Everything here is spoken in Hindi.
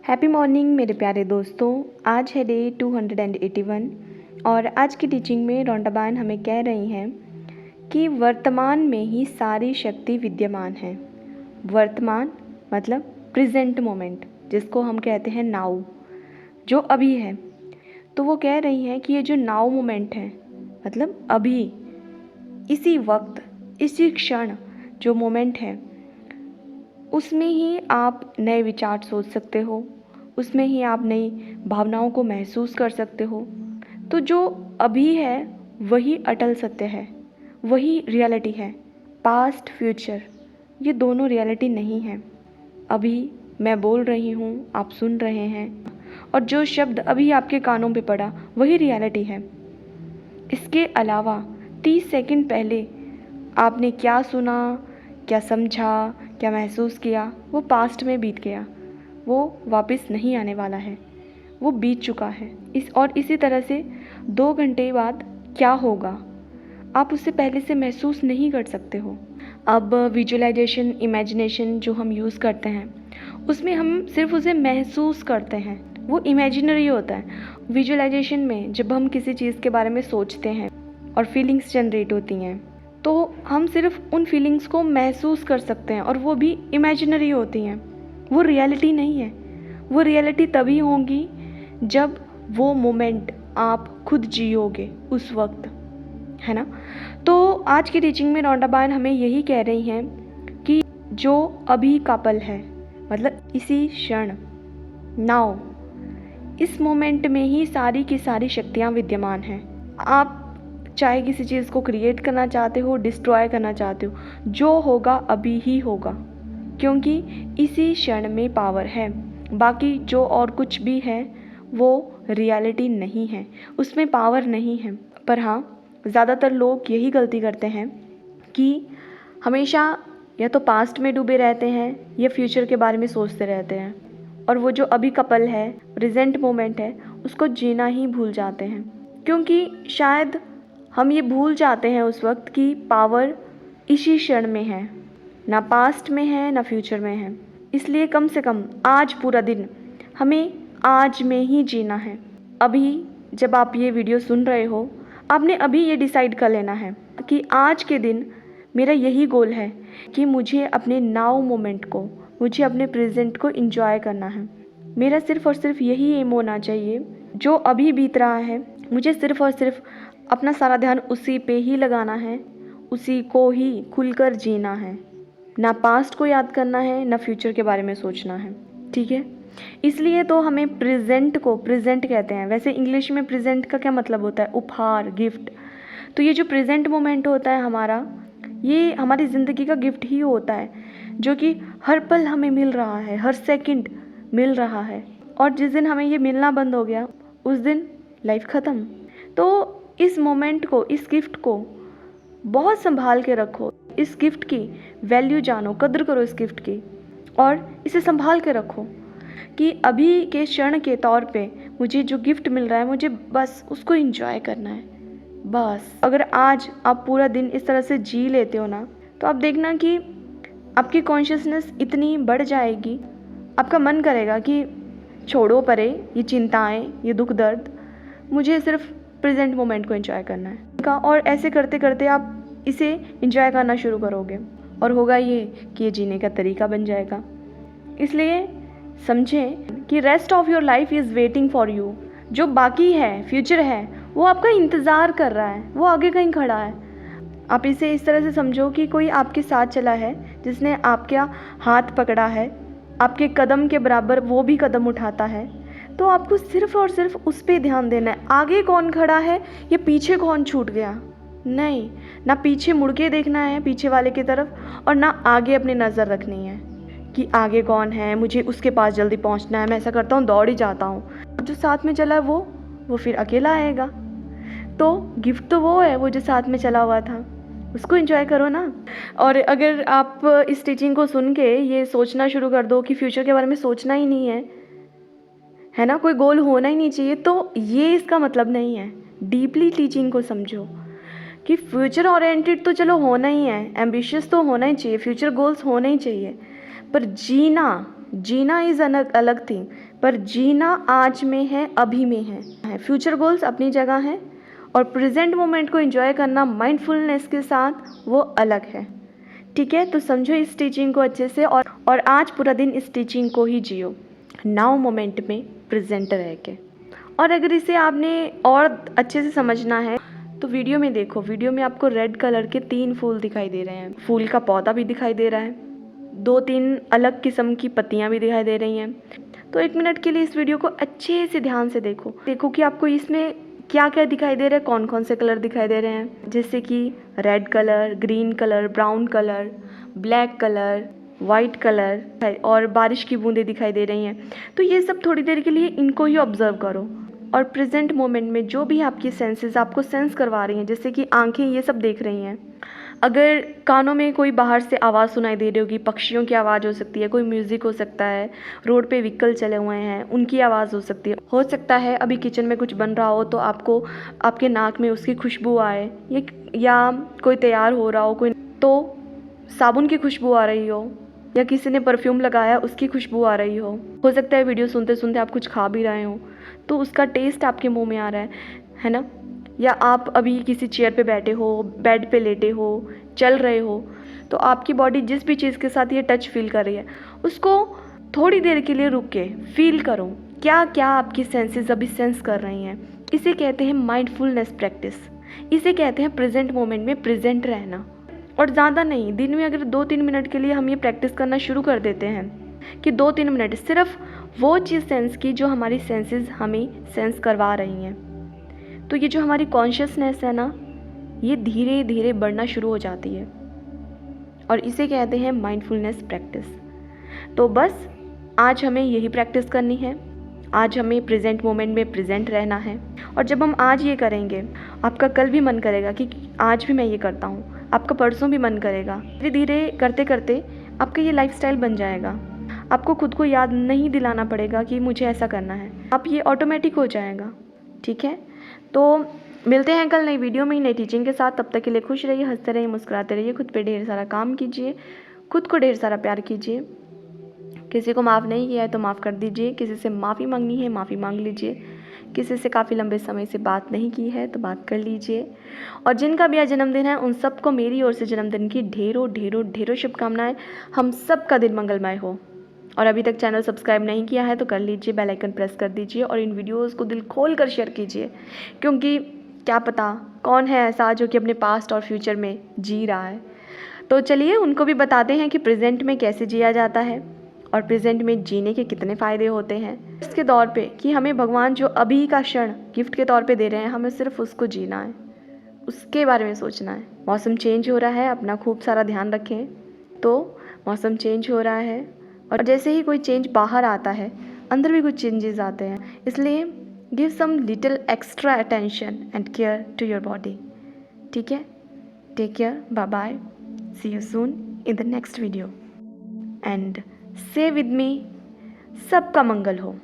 हैप्पी मॉर्निंग मेरे प्यारे दोस्तों। आज है डे 281 और आज की टीचिंग में रॉन्डाबान हमें कह रही हैं कि वर्तमान में ही सारी शक्ति विद्यमान है। वर्तमान मतलब प्रेजेंट मोमेंट, जिसको हम कहते हैं नाउ, जो अभी है। तो वो कह रही हैं कि ये जो नाउ मोमेंट है मतलब अभी, इसी वक्त, इसी क्षण जो मोमेंट है, उसमें ही आप नए विचार सोच सकते हो, उसमें ही आप नई भावनाओं को महसूस कर सकते हो। तो जो अभी है वही अटल सत्य है, वही रियलिटी है। पास्ट फ्यूचर ये दोनों रियलिटी नहीं है। अभी मैं बोल रही हूँ, आप सुन रहे हैं, और जो शब्द अभी आपके कानों पे पड़ा वही रियलिटी है। इसके अलावा 30 सेकंड पहले आपने क्या सुना, क्या समझा, क्या महसूस किया, वो पास्ट में बीत गया, वो वापस नहीं आने वाला है, वो बीत चुका है। इसी तरह से 2 घंटे बाद क्या होगा आप उससे पहले से महसूस नहीं कर सकते हो। अब विजुअलाइजेशन, इमेजिनेशन जो हम यूज़ करते हैं उसमें हम सिर्फ उसे महसूस करते हैं, वो इमेजिनरी होता है। विजुअलाइजेशन में जब हम किसी चीज़ के बारे में सोचते हैं और फीलिंग्स जनरेट होती हैं, तो हम सिर्फ उन फीलिंग्स को महसूस कर सकते हैं और वो भी इमेजिनरी होती हैं, वो रियलिटी नहीं है। वो रियलिटी तभी होगी जब वो मोमेंट आप खुद जियोगे उस वक्त, है ना। तो आज की टीचिंग में रॉन्डाबान हमें यही कह रही हैं कि जो अभी का पल है मतलब इसी क्षण, नाउ, इस मोमेंट में ही सारी की सारी शक्तियाँ विद्यमान हैं। आप चाहे किसी चीज़ को क्रिएट करना चाहते हो, डिस्ट्रॉय करना चाहते हो, जो होगा अभी ही होगा, क्योंकि इसी क्षण में पावर है। बाकी जो और कुछ भी है वो रियलिटी नहीं है, उसमें पावर नहीं है। पर हाँ, ज़्यादातर लोग यही गलती करते हैं कि हमेशा या तो पास्ट में डूबे रहते हैं या फ्यूचर के बारे में सोचते रहते हैं, और वो जो अभी का पल है, प्रेजेंट मोमेंट है, उसको जीना ही भूल जाते हैं। क्योंकि शायद हम ये भूल जाते हैं उस वक्त कि पावर इसी क्षण में है, ना पास्ट में है ना फ्यूचर में है। इसलिए कम से कम आज पूरा दिन हमें आज में ही जीना है। अभी जब आप ये वीडियो सुन रहे हो, आपने अभी ये डिसाइड कर लेना है कि आज के दिन मेरा यही गोल है कि मुझे अपने नाउ मोमेंट को, मुझे अपने प्रेजेंट को एंजॉय करना है। मेरा सिर्फ़ और सिर्फ यही एम होना चाहिए। जो अभी बीत रहा है, मुझे सिर्फ़ और सिर्फ अपना सारा ध्यान उसी पे ही लगाना है, उसी को ही खुलकर जीना है। ना पास्ट को याद करना है, ना फ्यूचर के बारे में सोचना है, ठीक है। इसलिए तो हमें प्रेजेंट को प्रेजेंट कहते हैं। वैसे इंग्लिश में प्रेजेंट का क्या मतलब होता है? उपहार, गिफ्ट। तो ये जो प्रेजेंट मोमेंट होता है हमारा, ये हमारी ज़िंदगी का गिफ्ट ही होता है, जो कि हर पल हमें मिल रहा है, हर सेकंड मिल रहा है। और जिस दिन हमें ये मिलना बंद हो गया, उस दिन लाइफ ख़त्म। तो इस मोमेंट को, इस गिफ्ट को बहुत संभाल के रखो। इस गिफ्ट की वैल्यू जानो, कद्र करो इस गिफ्ट की, और इसे संभाल के रखो कि अभी के क्षण के तौर पे मुझे जो गिफ्ट मिल रहा है, मुझे बस उसको एंजॉय करना है, बस। अगर आज आप पूरा दिन इस तरह से जी लेते हो ना, तो आप देखना कि आपकी कॉन्शियसनेस इतनी बढ़ जाएगी, आपका मन करेगा कि छोड़ो परे ये चिंताएं, ये दुख दर्द, मुझे सिर्फ प्रेजेंट मोमेंट को एंजॉय करना है। और ऐसे करते करते आप इसे एंजॉय करना शुरू करोगे, और होगा ये कि ये जीने का तरीका बन जाएगा। इसलिए समझें कि rest of your life is waiting for you. जो बाकी है, फ्यूचर है, वो आपका इंतज़ार कर रहा है, वो आगे कहीं खड़ा है। आप इसे इस तरह से समझो कि कोई आपके साथ चला है, जिसने आपका हाथ पकड़ा है, आपके कदम के बराबर वो भी कदम उठाता है। तो आपको सिर्फ और सिर्फ उस पर ध्यान देना है। आगे कौन खड़ा है या पीछे कौन छूट गया, नहीं। ना पीछे मुड़ के देखना है पीछे वाले की तरफ, और ना आगे अपनी नज़र रखनी है कि आगे कौन है, मुझे उसके पास जल्दी पहुंचना है। मैं ऐसा करता हूँ, दौड़ ही जाता हूँ। जो साथ में चला है वो फिर अकेला आएगा। तो गिफ्ट तो वो है, वो जो साथ में चला हुआ था, उसको एंजॉय करो ना। और अगर आप इस टीचिंग को सुन के ये सोचना शुरू कर दो कि फ्यूचर के बारे में सोचना ही नहीं है ना, कोई गोल होना ही नहीं चाहिए, तो ये इसका मतलब नहीं है। डीपली टीचिंग को समझो कि फ्यूचर ओरिएंटेड तो चलो होना ही है, एम्बिशियस तो होना ही चाहिए, फ्यूचर गोल्स होने ही चाहिए, पर जीना, जीना इज़ अलग थी, पर जीना आज में है, अभी में है। फ्यूचर गोल्स अपनी जगह हैं और प्रेजेंट मोमेंट को एंजॉय करना माइंडफुलनेस के साथ वो अलग है। ठीक है, तो समझो इस टीचिंग को अच्छे से और आज पूरा दिन इस टीचिंग को ही जियो, नाउ मोमेंट में प्रेजेंट रह के। और अगर इसे आपने और अच्छे से समझना है तो वीडियो में देखो, वीडियो में आपको रेड कलर के 3 फूल दिखाई दे रहे हैं, फूल का पौधा भी दिखाई दे रहा है, 2-3 अलग किस्म की पत्तियां भी दिखाई दे रही हैं। तो 1 मिनट के लिए इस वीडियो को अच्छे से ध्यान से देखो कि आपको इसमें क्या क्या दिखाई दे रहा है, कौन कौन से कलर दिखाई दे रहे हैं, जैसे कि red colour, green colour, brown colour, black colour, white colour और बारिश की बूंदें दिखाई दे रही हैं। तो ये सब थोड़ी देर के लिए इनको ही ऑब्जर्व करो और प्रेजेंट मोमेंट में जो भी आपकी सेंसेस आपको सेंस करवा रही हैं, जैसे कि आंखें ये सब देख रही हैं, अगर कानों में कोई बाहर से आवाज़ सुनाई दे रही होगी, पक्षियों की आवाज़ हो सकती है, कोई म्यूज़िक हो सकता है, रोड पे व्हीकल चले हुए हैं उनकी आवाज़ हो सकती है, हो सकता है अभी किचन में कुछ बन रहा हो तो आपको आपके नाक में उसकी खुशबू आए, या कोई तैयार हो रहा हो कोई तो साबुन की खुशबू आ रही हो, या किसी ने परफ्यूम लगाया उसकी खुशबू आ रही हो सकता है वीडियो सुनते सुनते आप कुछ खा भी रहे हो तो उसका टेस्ट आपके मुंह में आ रहा है ना, या आप अभी किसी चेयर पे बैठे हो, बेड पे लेटे हो, चल रहे हो, तो आपकी बॉडी जिस भी चीज़ के साथ ये टच फील कर रही है उसको थोड़ी देर के लिए रुक के फील करो, क्या क्या आपकी सेंसेस अभी सेंस कर रही हैं। इसे कहते हैं माइंडफुलनेस प्रैक्टिस, इसे कहते हैं प्रेजेंट मोमेंट में प्रेजेंट रहना। और ज़्यादा नहीं, दिन में अगर 2-3 मिनट के लिए हम ये प्रैक्टिस करना शुरू कर देते हैं कि 2-3 मिनट सिर्फ वो चीज़ सेंस की जो हमारी सेंसेस हमें सेंस करवा रही हैं, तो ये जो हमारी कॉन्शियसनेस है ना, ये धीरे धीरे बढ़ना शुरू हो जाती है और इसे कहते हैं माइंडफुलनेस प्रैक्टिस। तो बस आज हमें यही प्रैक्टिस करनी है, आज हमें प्रेजेंट मोमेंट में प्रेजेंट रहना है। और जब हम आज ये करेंगे, आपका कल भी मन करेगा कि आज भी मैं ये करता हूँ, आपका परसों भी मन करेगा। धीरे धीरे करते करते आपका ये लाइफस्टाइल बन जाएगा। आपको खुद को याद नहीं दिलाना पड़ेगा कि मुझे ऐसा करना है, आप ये ऑटोमेटिक हो जाएगा। ठीक है, तो मिलते हैं कल नई वीडियो में नई टीचिंग के साथ। तब तक के लिए खुश रहिए, हंसते रहिए, मुस्कुराते रहिए, खुद पे ढेर सारा काम कीजिए, खुद को ढेर सारा प्यार कीजिए। किसी को माफ़ नहीं किया है तो माफ़ कर दीजिए, किसी से माफ़ी मांगनी है माफ़ी मांग लीजिए, किसी से काफ़ी लंबे समय से बात नहीं की है तो बात कर लीजिए। और जिनका भी आज जन्मदिन है उन सबको मेरी ओर से जन्मदिन की ढेरों ढेरों ढेरों शुभकामनाएं। हम सब का दिन मंगलमय हो। और अभी तक चैनल सब्सक्राइब नहीं किया है तो कर लीजिए, बेल आइकन प्रेस कर दीजिए और इन वीडियोस को दिल खोल कर शेयर कीजिए, क्योंकि क्या पता कौन है ऐसा जो कि अपने पास्ट और फ्यूचर में जी रहा है। तो चलिए उनको भी बताते हैं कि प्रेजेंट में कैसे जिया जाता है और प्रेजेंट में जीने के कितने फ़ायदे होते हैं इसके दौर पे, कि हमें भगवान जो अभी का क्षण गिफ्ट के तौर पे दे रहे हैं, हमें सिर्फ उसको जीना है, उसके बारे में सोचना है। मौसम चेंज हो रहा है, अपना खूब सारा ध्यान रखें। तो मौसम चेंज हो रहा है और जैसे ही कोई चेंज बाहर आता है अंदर भी कुछ चेंजेस आते हैं, इसलिए give some little extra attention and care to your body. ठीक है, take care, bye bye, see you soon in the next video and stay with me, सबका मंगल हो।